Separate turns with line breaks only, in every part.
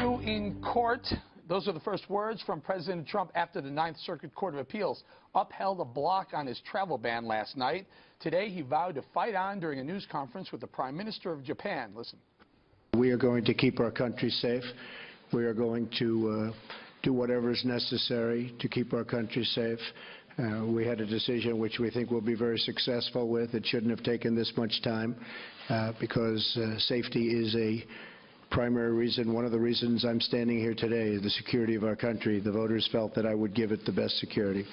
continue in court. Those are the first words from President Trump after the Ninth Circuit Court of Appeals upheld a block on his travel ban last night. Today, he vowed to fight on during a news conference with the Prime Minister of Japan. Listen.
We are going to keep our country safe. We are going to do whatever is necessary to keep our country safe. We had a decision which we think we'll be very successful with. It shouldn't have taken this much time because safety is a primary reason. One of the reasons I'm standing here today is the security of our country. The voters felt that I would give it the best security.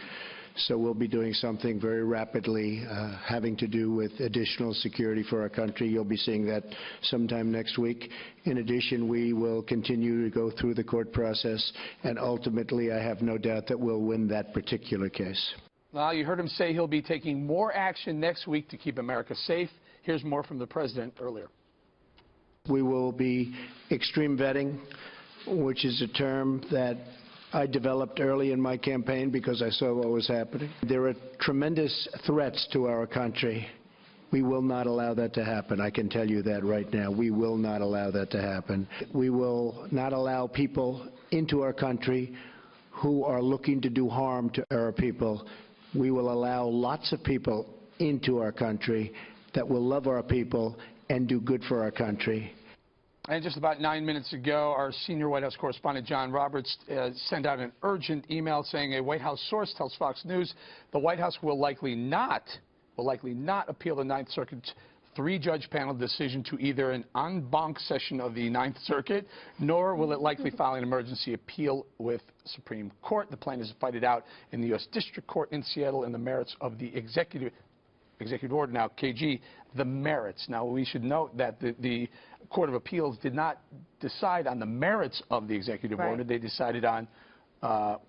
So we'll be doing something very rapidly having to do with additional security for our country. You'll be seeing that sometime next week. In addition, we will continue to go through the court process, and ultimately I have no doubt that we'll win that particular case.
Well, you heard him say he'll be taking more action next week to keep America safe. Here's more from the president earlier.
We will be extreme vetting, which is a term that I developed early in my campaign because I saw what was happening. There are tremendous threats to our country. We will not allow that to happen. I can tell you that right now. We will not allow that to happen. We will not allow people into our country who are looking to do harm to our people. We will allow lots of people into our country that will love our people and do good for our country.
And just about 9 minutes ago, our senior White House correspondent John Roberts sent out an urgent email saying a White House source tells Fox News the White House will likely not appeal the Ninth Circuit's three-judge panel decision to either an en banc session of the Ninth Circuit, nor will it likely file an emergency appeal with Supreme Court. The plan is to fight it out in the U.S. District Court in Seattle in the merits of the executive order. Now, KG, the merits. Now, we should note that the Court of Appeals did not decide on the merits of the executive order. They decided on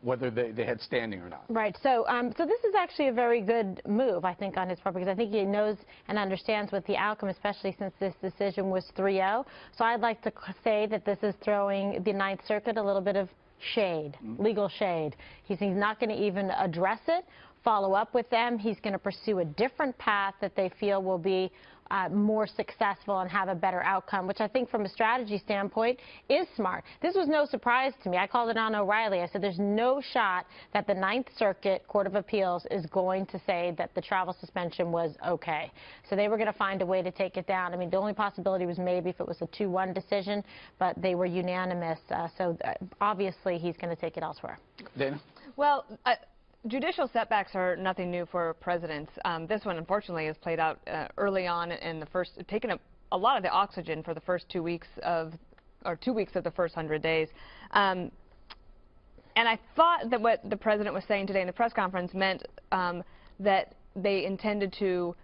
whether they had standing or not.
Right. So, so this is actually a very good move, I think, on his part, because I think he knows and understands what the outcome, especially since this decision was 3-0. So I'd like to say that this is throwing the Ninth Circuit a little bit of shade, legal shade. He's not going to even address it, follow up with them. He's going to pursue a different path that they feel will be more successful and have a better outcome, which I think from a strategy standpoint is smart. This was no surprise to me. I called it on O'Reilly. I said there's no shot that the Ninth Circuit Court of Appeals is going to say that the travel suspension was okay. So they were going to find a way to take it down. I mean, the only possibility was maybe if it was a 2-1 decision, but they were unanimous. So obviously he's going to take it elsewhere.
Dana?
Well, judicial setbacks are nothing new for presidents. This one, unfortunately, has played out early on in the first, taken up a lot of the oxygen for the first 2 weeks of, or 2 weeks of the first 100 days. And I thought that what the president was saying today in the press conference meant that they intended to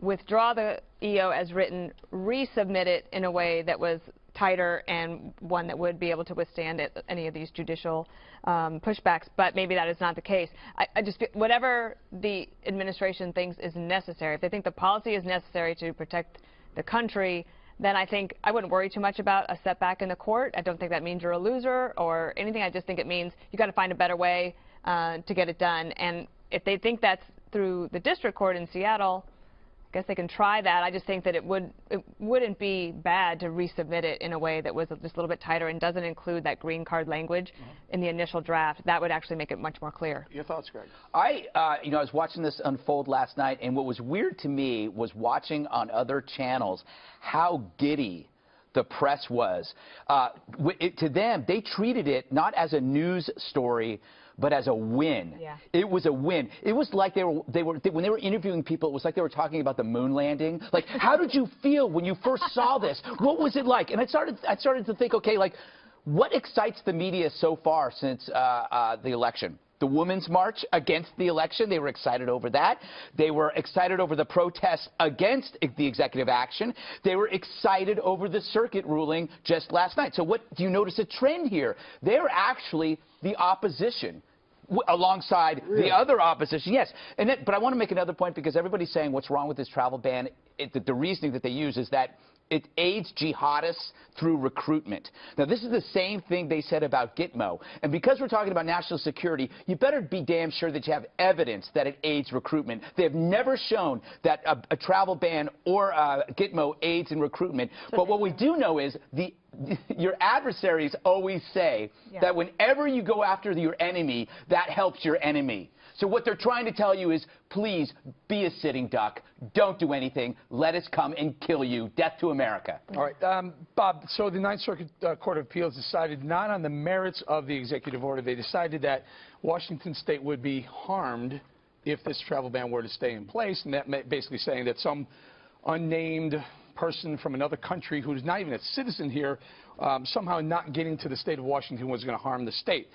withdraw the EO as written, resubmit it in a way that was tighter and one that would be able to withstand any of these judicial pushbacks, but maybe that is not the case. I just feel whatever the administration thinks is necessary, if they think the policy is necessary to protect the country, then I think I wouldn't worry too much about a setback in the court. I don't think that means you're a loser or anything. I just think it means you got to find a better way to get it done. And if they think that's through the district court in Seattle, I guess they can try that. I just think that it wouldn't be bad to resubmit it in a way that was just a little bit tighter and doesn't include that green card language in the initial draft. That would actually make it much more clear.
Your thoughts, Greg?
I was watching this unfold last night, and what was weird to me was watching on other channels how giddy the press was. To them, they treated it not as a news story, but as a win. Yeah. It was a win. It was like when they were interviewing people, it was like they were talking about the moon landing. Like, how did you feel when you first saw this? What was it like? And I started to think, okay, like, what excites the media so far since the election? The Women's March against the election, they were excited over that. They were excited over the protests against the executive action. They were excited over the circuit ruling just last night. So what do you notice a trend here? They're actually the opposition alongside the other opposition, yes. But I want to make another point because everybody's saying what's wrong with this travel ban. The reasoning that they use is that it aids jihadists through recruitment. Now, this is the same thing they said about Gitmo. And because we're talking about national security, you better be damn sure that you have evidence that it aids recruitment. They have never shown that a travel ban or Gitmo aids in recruitment. But what we do know is your adversaries always say that whenever you go after your enemy, that helps your enemy. So what they're trying to tell you is, please be a sitting duck. Don't do anything. Let us come and kill you. Death to America.
All right, Bob, so the Ninth Circuit Court of Appeals decided not on the merits of the executive order. They decided that Washington State would be harmed if this travel ban were to stay in place, and that basically saying that some unnamed person from another country who's not even a citizen here, somehow not getting to the state of Washington was going to harm the state.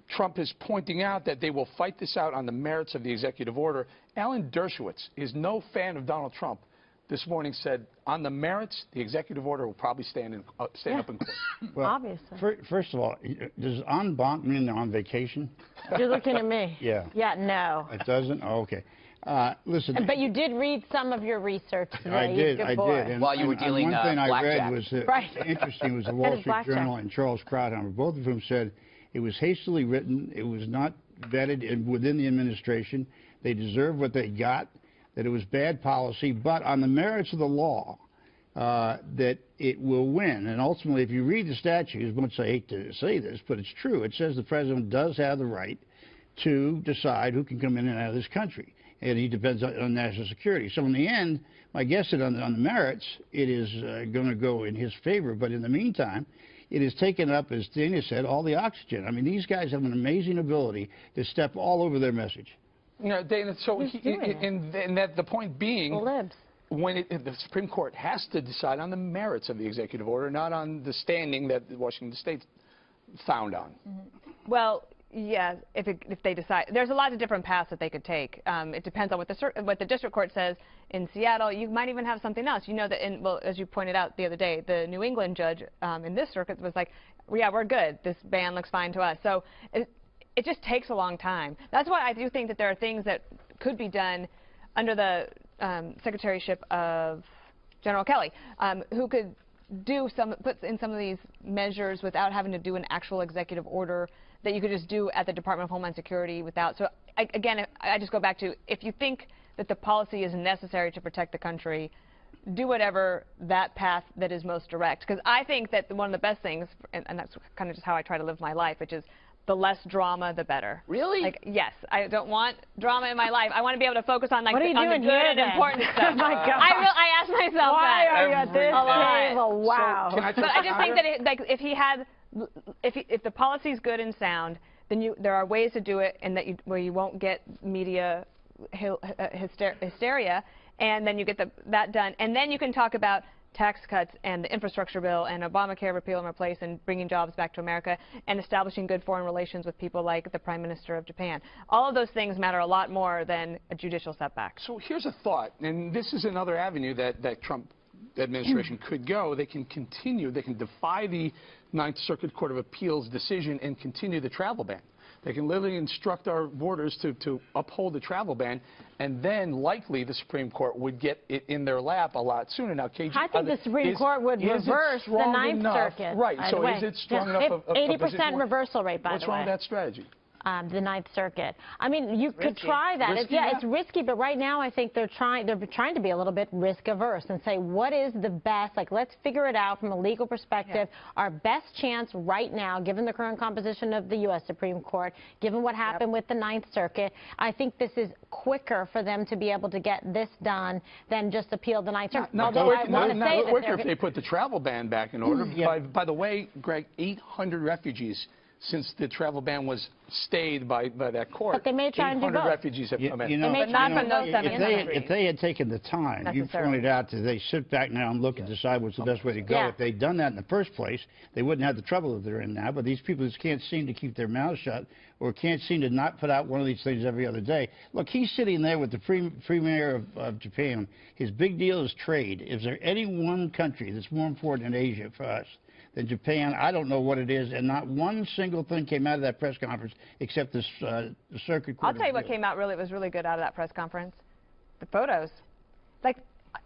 Trump is pointing out that they will fight this out on the merits of the executive order. Alan Dershowitz is no fan of Donald Trump. This morning said, on the merits, the executive order will probably stand up in court.
Well,
Obviously.
First of all, does en banc mean they're on vacation?
You're looking at me.
Yeah.
Yeah, no.
It doesn't? Oh, okay. Listen.
But you did read some of your research today.
I did.
Good
I
boy.
did. And,
While you were dealing
one thing I
blackjack.
read was interesting was the
And
Wall
his
Street
blackjack.
Journal and Charles Krauthammer, both of whom said it was hastily written, it was not vetted within the administration, they deserved what they got, that it was bad policy, but on the merits of the law, that it will win. And ultimately, if you read the statute, as much as I hate to say this, but it's true, it says the president does have the right to decide who can come in and out of this country. And he depends on national security. So in the end, my guess is on the merits, it is going to go in his favor. But in the meantime, it has taken up, as Dana said, all the oxygen. I mean, these guys have an amazing ability to step all over their message.
You know, Dana, so the point being, when the Supreme Court has to decide on the merits of the executive order, not on the standing that Washington State found on.
Well, yeah, if they decide, there's a lot of different paths that they could take. It depends on what the district court says in Seattle. You might even have something else. You know that, well, as you pointed out the other day, the New England judge in this circuit was like, yeah, we're good. This ban looks fine to us. So it just takes a long time. That's why I do think that there are things that could be done under the secretaryship of General Kelly, who could put in some of these measures without having to do an actual executive order that you could just do at the Department of Homeland Security without. So again, I just go back to, if you think that the policy is necessary to protect the country, do whatever that path that is most direct. Because I think that one of the best things, and that's kind of just how I try to live my life, which is the less drama, the better.
Really?
Like, yes, I don't want drama in my life. I want to be able to focus on, like,
What are you
on the
doing
good
here,
and
then?
important stuff.
Oh my God.
I ask myself
Why
that.
are you at this table? Wow.
So, can I
But I just think that if the policy is good and sound, then there are ways to do it, and where you won't get media hysteria, and then you get that done, and then you can talk about tax cuts and the infrastructure bill and Obamacare repeal and replace and bringing jobs back to America and establishing good foreign relations with people like the Prime Minister of Japan. All of those things matter a lot more than a judicial setback.
So here's a thought, and this is another avenue that Trump administration could go. They can continue, they can defy the Ninth Circuit Court of Appeals decision and continue the travel ban. They can literally instruct our borders to uphold the travel ban, and then likely the Supreme Court would get it in their lap a lot sooner. Now, KG,
I think the Supreme Court would reverse the Ninth Circuit.
Right, so is it strong enough?
80% reversal rate, by the way.
What's wrong with that strategy?
The Ninth Circuit. I mean, you could try that.
Risky,
It's risky, but right now I think they're trying to be a little bit risk averse and say, what is the best? Like, let's figure it out from a legal perspective. Our best chance right now, given the current composition of the U.S. Supreme Court, given what happened with the Ninth Circuit, I think this is quicker for them to be able to get this done than just appeal the Ninth Circuit.
Although I want to say that quicker if they put the travel ban back in order. By the way, Greg, 800 refugees since the travel ban was stayed by that court.
But they may try and do
800
both.
refugees have come in.
But not from those 7 countries.
If they had taken the time, you pointed out that they sit back now and look and decide what's the best way to go. If they'd done that in the first place, they wouldn't have the trouble that they're in now. But these people just can't seem to keep their mouths shut or can't seem to not put out one of these things every other day. Look, he's sitting there with the premier of Japan. His big deal is trade. Is there any one country that's more important in Asia for us than Japan? I don't know what it is, and not one single thing came out of that press conference except this the circuit court.
I'll tell you what came out was really good out of that press conference. The photos. Like,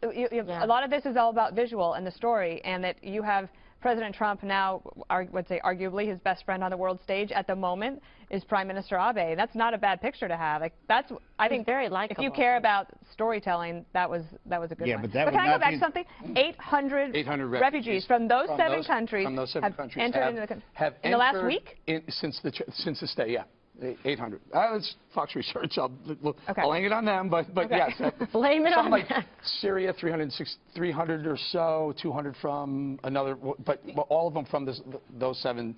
a lot of this is all about visual and the story, and that you have President Trump now, I would say arguably his best friend on the world stage at the moment is Prime Minister Abe. That's not a bad picture to have. Like, that's, I think,
very
if
likable.
you care about storytelling, that was a good one.
Yeah, but that would
can I go
not
back
be-
to something? 800 refugees from those seven countries have entered into the country in the last week?
Since the stay, yeah. 800. It's Fox Research. I'll hang it on them, but yes.
Blame it on
like
them.
Syria, 300 or so, 200 from another, but all of them from those 7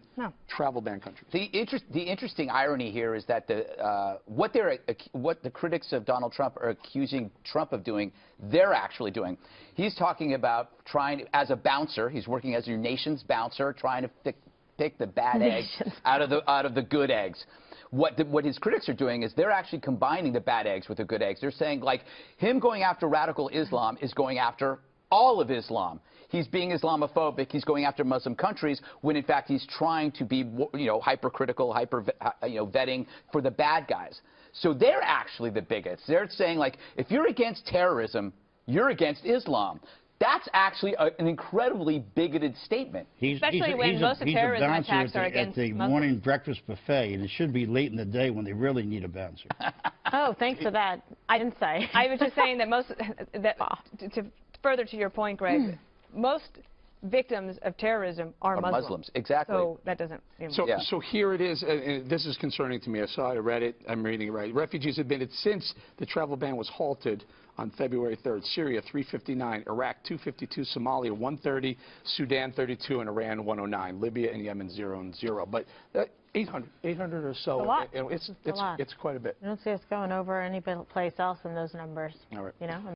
travel ban countries.
The interesting irony here is that what the critics of Donald Trump are accusing Trump of doing, they're actually doing. He's talking about trying, as a bouncer, he's working as your nation's bouncer, trying to pick the bad eggs out of the good eggs. What his critics are doing is they're actually combining the bad eggs with the good eggs. They're saying, like, him going after radical Islam is going after all of Islam. He's being Islamophobic. He's going after Muslim countries when, in fact, he's trying to be, hypercritical, vetting for the bad guys. So they're actually the bigots. They're saying, like, if you're against terrorism, you're against Islam. That's actually an incredibly bigoted statement.
Especially when most of terrorism attacks are against
at the morning breakfast buffet, and it should be late in the day when they really need a bouncer.
Oh, thanks for that insight.
I was just saying that to further to your point, Greg, most victims of terrorism are Muslims.
Exactly.
So that doesn't.
So here it is. This is concerning to me. I saw it. I read it. I'm reading it right. Refugees admitted since the travel ban was halted on February 3rd. Syria 359, Iraq 252, Somalia 130, Sudan 32, and Iran 109. Libya and Yemen 0 and 0. But 800 or so.
A lot.
It's quite a bit.
I don't see us going over any place else in those numbers.
All right.
You know.